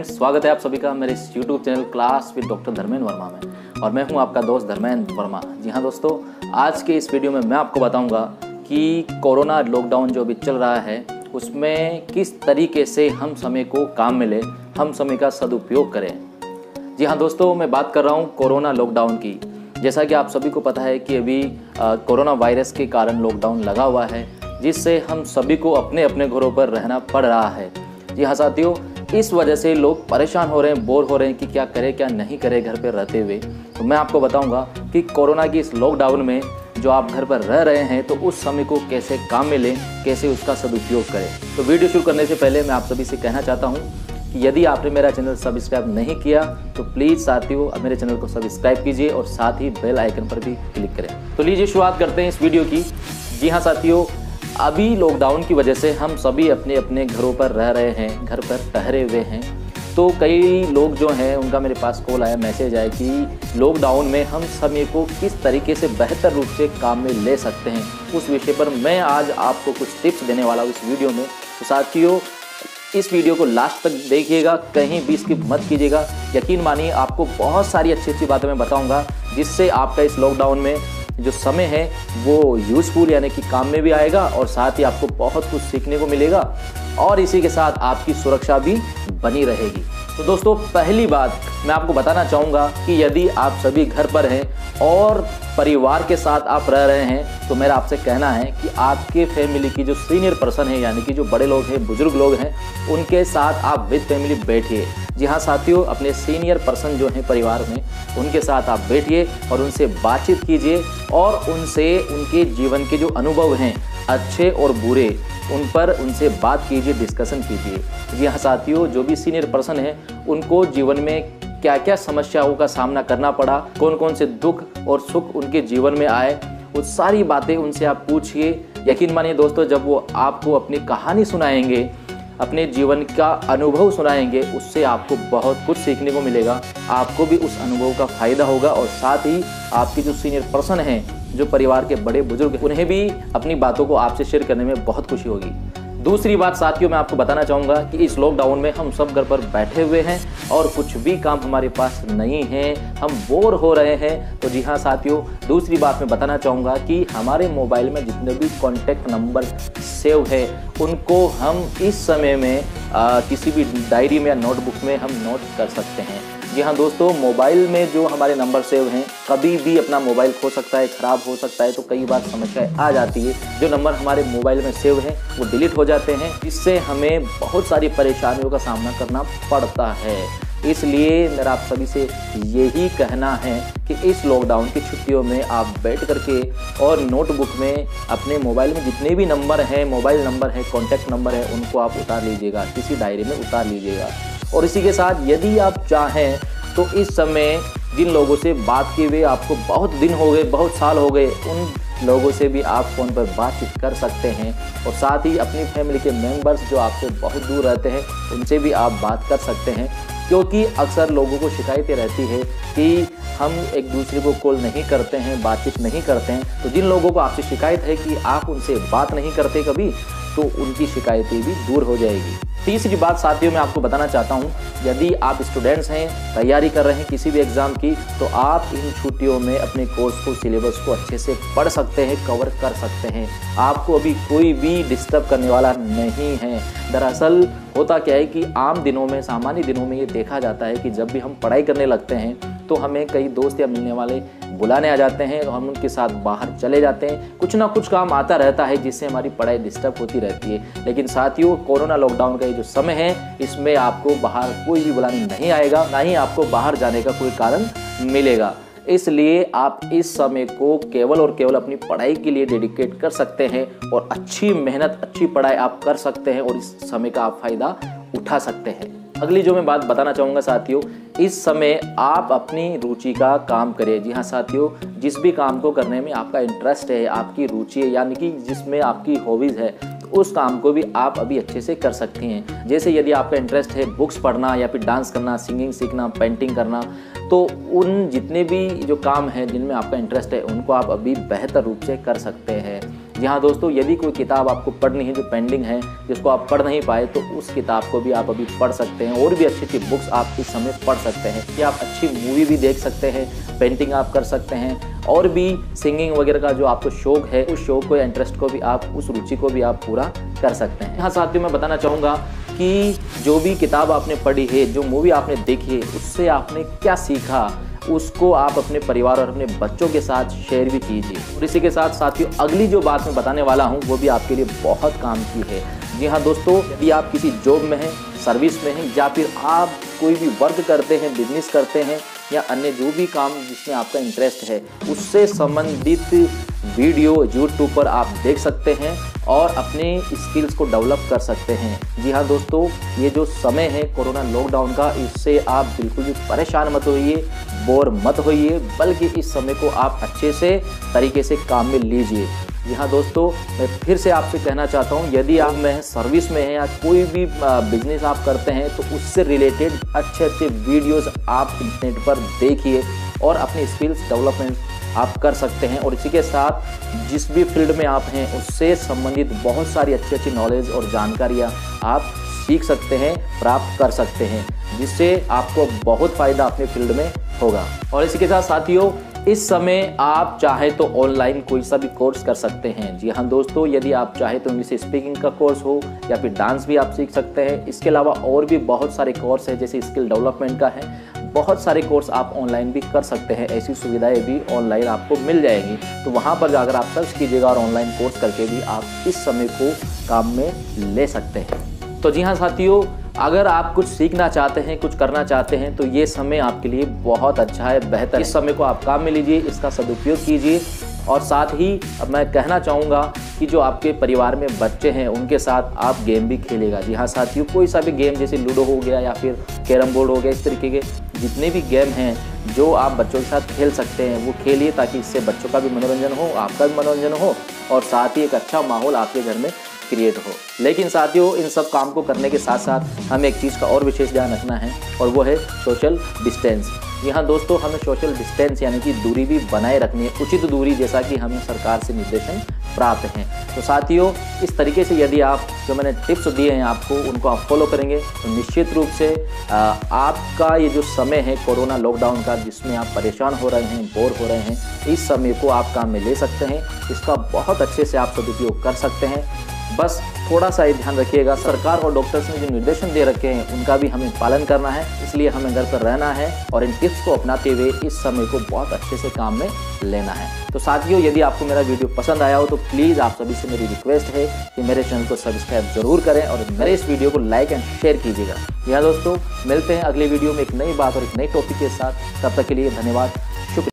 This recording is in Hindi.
फ्रेंड्स, स्वागत है आप सभी का मेरे इस YouTube channel class with doctor Dharmendra Verma में। और मैं हूं आपका दोस्त धर्मेंद्र वर्मा। जी हाँ दोस्तों, आज के इस वीडियो में मैं आपको बताऊंगा कि कोरोना लॉकडाउन जो अभी चल रहा है उसमें किस तरीके से हम समय को काम मिले, हम समय का सदुपयोग करें। जी हाँ दोस्तों, मैं बात कर रहा हूँ कोरोना लॉकडाउन की। जैसा कि आप सभी को पता है कि अभी कोरोना वायरस के कारण लॉकडाउन लगा हुआ है, जिससे हम सभी को अपने अपने घरों पर रहना पड़ रहा है। जी हाँ साथियों, इस वजह से लोग परेशान हो रहे हैं, बोर हो रहे हैं कि क्या करें क्या नहीं करें घर पर रहते हुए। तो मैं आपको बताऊंगा कि कोरोना की इस लॉकडाउन में जो आप घर पर रह रहे हैं तो उस समय को कैसे काम में लें, कैसे उसका सदुपयोग करें। तो वीडियो शुरू करने से पहले मैं आप सभी से कहना चाहता हूँ कि यदि आपने मेरा चैनल सब्सक्राइब नहीं किया तो प्लीज़ साथियों मेरे चैनल को सब्सक्राइब कीजिए और साथ ही बेल आइकन पर भी क्लिक करें। तो लीजिए शुरुआत करते हैं इस वीडियो की। जी हाँ साथियों, अभी लॉकडाउन की वजह से हम सभी अपने अपने घरों पर रह रहे हैं, घर पर ठहरे हुए हैं। तो कई लोग जो हैं उनका मेरे पास कॉल आया, मैसेज आया कि लॉकडाउन में हम समय को किस तरीके से बेहतर रूप से काम में ले सकते हैं। उस विषय पर मैं आज आपको कुछ टिप्स देने वाला हूँ इस वीडियो में। तो साथियों, इस वीडियो को लास्ट तक देखिएगा, कहीं भी स्किप मत कीजिएगा। यकीन मानिए आपको बहुत सारी अच्छी बातें मैं बताऊंगा जिससे आपका इस लॉकडाउन में जो समय है वो यूज़फुल यानी कि काम में भी आएगा और साथ ही आपको बहुत कुछ सीखने को मिलेगा और इसी के साथ आपकी सुरक्षा भी बनी रहेगी। तो दोस्तों, पहली बात मैं आपको बताना चाहूँगा कि यदि आप सभी घर पर हैं और परिवार के साथ आप रह रहे हैं तो मेरा आपसे कहना है कि आपके फैमिली की जो सीनियर पर्सन है यानी कि जो बड़े लोग हैं, बुजुर्ग लोग हैं, उनके साथ आप विद फैमिली बैठिए। जी हाँ साथियों, अपने सीनियर पर्सन जो हैं परिवार में उनके साथ आप बैठिए और उनसे बातचीत कीजिए और उनसे उनके जीवन के जो अनुभव हैं अच्छे और बुरे उन पर उनसे बात कीजिए, डिस्कशन कीजिए। जी हाँ साथियों, जो भी सीनियर पर्सन हैं उनको जीवन में क्या क्या समस्याओं का सामना करना पड़ा, कौन कौन से दुख और सुख उनके जीवन में आए, वो सारी बातें उनसे आप पूछिए। यकीन मानिए दोस्तों, जब वो आपको अपनी कहानी सुनाएंगे, अपने जीवन का अनुभव सुनाएंगे, उससे आपको बहुत कुछ सीखने को मिलेगा। आपको भी उस अनुभव का फ़ायदा होगा और साथ ही आपके जो सीनियर पर्सन हैं, जो परिवार के बड़े बुजुर्ग, उन्हें भी अपनी बातों को आपसे शेयर करने में बहुत खुशी होगी। दूसरी बात साथियों, मैं आपको बताना चाहूँगा कि इस लॉकडाउन में हम सब घर पर बैठे हुए हैं और कुछ भी काम हमारे पास नहीं है, हम बोर हो रहे हैं। तो जी हाँ साथियों, दूसरी बात मैं बताना चाहूँगा कि हमारे मोबाइल में जितने भी कॉन्टैक्ट नंबर सेव है उनको हम इस समय में किसी भी डायरी में या नोटबुक में हम नोट कर सकते हैं। जी हाँ दोस्तों, मोबाइल में जो हमारे नंबर सेव हैं, कभी भी अपना मोबाइल खो सकता है, ख़राब हो सकता है, तो कई बार समस्याएं आ जाती है। जो नंबर हमारे मोबाइल में सेव हैं वो डिलीट हो जाते हैं, इससे हमें बहुत सारी परेशानियों का सामना करना पड़ता है। इसलिए मेरा आप सभी से यही कहना है कि इस लॉकडाउन की छुट्टियों में आप बैठ करके और नोटबुक में अपने मोबाइल में जितने भी नंबर हैं, मोबाइल नंबर है, कॉन्टैक्ट नंबर है, उनको आप उतार लीजिएगा, किसी डायरी में उतार लीजिएगा। और इसी के साथ यदि आप चाहें तो इस समय जिन लोगों से बात किए हुए आपको बहुत दिन हो गए, बहुत साल हो गए, उन लोगों से भी आप फ़ोन पर बातचीत कर सकते हैं। और साथ ही अपनी फैमिली के मेंबर्स जो आपसे बहुत दूर रहते हैं उनसे भी आप बात कर सकते हैं, क्योंकि अक्सर लोगों को शिकायतें रहती है कि हम एक दूसरे को कॉल नहीं करते हैं, बातचीत नहीं करते हैं। तो जिन लोगों को आपसे शिकायत है कि आप उनसे बात नहीं करते कभी, तो उनकी शिकायतें भी दूर हो जाएगी। तीसरी बात साथियों, मैं आपको बताना चाहता हूँ, यदि आप स्टूडेंट्स हैं, तैयारी कर रहे हैं किसी भी एग्ज़ाम की, तो आप इन छुट्टियों में अपने कोर्स को, सिलेबस को अच्छे से पढ़ सकते हैं, कवर कर सकते हैं। आपको अभी कोई भी डिस्टर्ब करने वाला नहीं है। दरअसल होता क्या है कि आम दिनों में, सामान्य दिनों में ये देखा जाता है कि जब भी हम पढ़ाई करने लगते हैं तो हमें कई दोस्त या मिलने वाले बुलाने आ जाते हैं और हम उनके साथ बाहर चले जाते हैं। कुछ ना कुछ काम आता रहता है जिससे हमारी पढ़ाई डिस्टर्ब होती रहती है। लेकिन साथियों, कोरोना लॉकडाउन का ये जो समय है, इसमें आपको बाहर कोई भी बुलाने नहीं आएगा, ना ही आपको बाहर जाने का कोई कारण मिलेगा। इसलिए आप इस समय को केवल और केवल अपनी पढ़ाई के लिए डेडिकेट कर सकते हैं और अच्छी मेहनत, अच्छी पढ़ाई आप कर सकते हैं और इस समय का आप फ़ायदा उठा सकते हैं। अगली जो मैं बात बताना चाहूँगा साथियों, इस समय आप अपनी रुचि का काम करिए। जी हाँ साथियों, जिस भी काम को करने में आपका इंटरेस्ट है, आपकी रुचि है, यानी कि जिसमें आपकी हॉबीज़ है, तो उस काम को भी आप अभी अच्छे से कर सकती हैं। जैसे यदि आपका इंटरेस्ट है बुक्स पढ़ना या फिर डांस करना, सिंगिंग सीखना, पेंटिंग करना, तो उन जितने भी जो काम हैं जिनमें आपका इंटरेस्ट है उनको आप अभी बेहतर रूप से कर सकते हैं। जी हाँ दोस्तों, यदि कोई किताब आपको पढ़नी है जो पेंडिंग है, जिसको आप पढ़ नहीं पाए, तो उस किताब को भी आप अभी पढ़ सकते हैं। और भी अच्छी अच्छी बुक्स आप इस समय पढ़ सकते हैं, या आप अच्छी मूवी भी देख सकते हैं, पेंटिंग आप कर सकते हैं, और भी सिंगिंग वगैरह का जो आपको शौक है, उस शौक को या इंटरेस्ट को भी आप, उस रुचि को भी आप पूरा कर सकते हैं। यहाँ साथियों मैं बताना चाहूँगा कि जो भी किताब आपने पढ़ी है, जो मूवी आपने देखी है, उससे आपने क्या सीखा, उसको आप अपने परिवार और अपने बच्चों के साथ शेयर भी कीजिए। और इसी के साथ साथियों अगली जो बात मैं बताने वाला हूँ वो भी आपके लिए बहुत काम की है। जी हाँ दोस्तों, यदि आप किसी जॉब में हैं, सर्विस में हैं, या फिर आप कोई भी वर्क करते हैं, बिजनेस करते हैं, या अन्य जो भी काम जिसमें आपका इंटरेस्ट है, उससे संबंधित वीडियो यूट्यूब पर आप देख सकते हैं और अपने स्किल्स को डेवलप कर सकते हैं। जी हाँ दोस्तों, ये जो समय है कोरोना लॉकडाउन का, इससे आप बिल्कुल भी परेशान मत होइए, बोर मत होइए, बल्कि इस समय को आप अच्छे से तरीके से काम में लीजिए। जी हाँ दोस्तों, मैं फिर से आपसे कहना चाहता हूँ, यदि आप में सर्विस में हैं या कोई भी बिजनेस आप करते हैं, तो उससे रिलेटेड अच्छे अच्छे वीडियोस आप इंटरनेट पर देखिए और अपनी स्किल्स डेवलपमेंट आप कर सकते हैं। और इसी के साथ जिस भी फील्ड में आप हैं, उससे संबंधित बहुत सारी अच्छी अच्छी नॉलेज और जानकारियाँ आप सीख सकते हैं, प्राप्त कर सकते हैं, जिससे आपको बहुत फ़ायदा अपने फील्ड में होगा। और इसी के साथ साथियों, इस समय आप चाहे तो ऑनलाइन कोई सा भी कोर्स कर सकते हैं। जी हाँ दोस्तों, यदि आप चाहे तो इंग्लिश स्पीकिंग का कोर्स हो, या फिर डांस भी आप सीख सकते हैं। इसके अलावा और भी बहुत सारे कोर्स हैं, जैसे स्किल डेवलपमेंट का है। बहुत सारे कोर्स आप ऑनलाइन भी कर सकते हैं, ऐसी सुविधाएं भी ऑनलाइन आपको मिल जाएगी। तो वहाँ पर जाकर आप सर्च कीजिएगा और ऑनलाइन कोर्स करके भी आप इस समय को काम में ले सकते हैं। तो जी हाँ साथियों, अगर आप कुछ सीखना चाहते हैं, कुछ करना चाहते हैं, तो ये समय आपके लिए बहुत अच्छा है, बेहतर है। इस समय को आप काम में लीजिए, इसका सदुपयोग कीजिए। और साथ ही अब मैं कहना चाहूँगा कि जो आपके परिवार में बच्चे हैं, उनके साथ आप गेम भी खेलेगा। जी हाँ साथियों, कोई सा भी गेम, जैसे लूडो हो गया या फिर कैरम बोर्ड हो गया, इस तरीके के जितने भी गेम हैं जो आप बच्चों के साथ खेल सकते हैं, वो खेलिए, ताकि इससे बच्चों का भी मनोरंजन हो, आपका भी मनोरंजन हो, और साथ ही एक अच्छा माहौल आपके घर में क्रिएट हो। लेकिन साथियों, इन सब काम को करने के साथ साथ हमें एक चीज़ का और विशेष ध्यान रखना है, और वो है सोशल डिस्टेंस। यहाँ दोस्तों, हमें सोशल डिस्टेंस यानी कि दूरी भी बनाए रखनी है, उचित दूरी, जैसा कि हमें सरकार से निर्देशन प्राप्त हैं। तो साथियों, इस तरीके से यदि आप जो मैंने टिप्स दिए हैं आपको, उनको आप फॉलो करेंगे, तो निश्चित रूप से आपका ये जो समय है कोरोना लॉकडाउन का, जिसमें आप परेशान हो रहे हैं, बोर हो रहे हैं, इस समय को आप काम में ले सकते हैं। इसका बहुत अच्छे से आप सदुपयोग कर सकते हैं। बस थोड़ा सा ही ध्यान रखिएगा, सरकार और डॉक्टर्स ने जो निर्देशन दे रखे हैं उनका भी हमें पालन करना है। इसलिए हमें घर पर रहना है और इन टिप्स को अपनाते हुए इस समय को बहुत अच्छे से काम में लेना है। तो साथियों, यदि आपको मेरा वीडियो पसंद आया हो, तो प्लीज़ आप सभी से मेरी रिक्वेस्ट है कि मेरे चैनल को सब्सक्राइब जरूर करें और मेरे इस वीडियो को लाइक एंड शेयर कीजिएगा। यहाँ दोस्तों, मिलते हैं अगले वीडियो में एक नई बात और एक नई टॉपिक के साथ। तब तक के लिए धन्यवाद, शुक्रिया।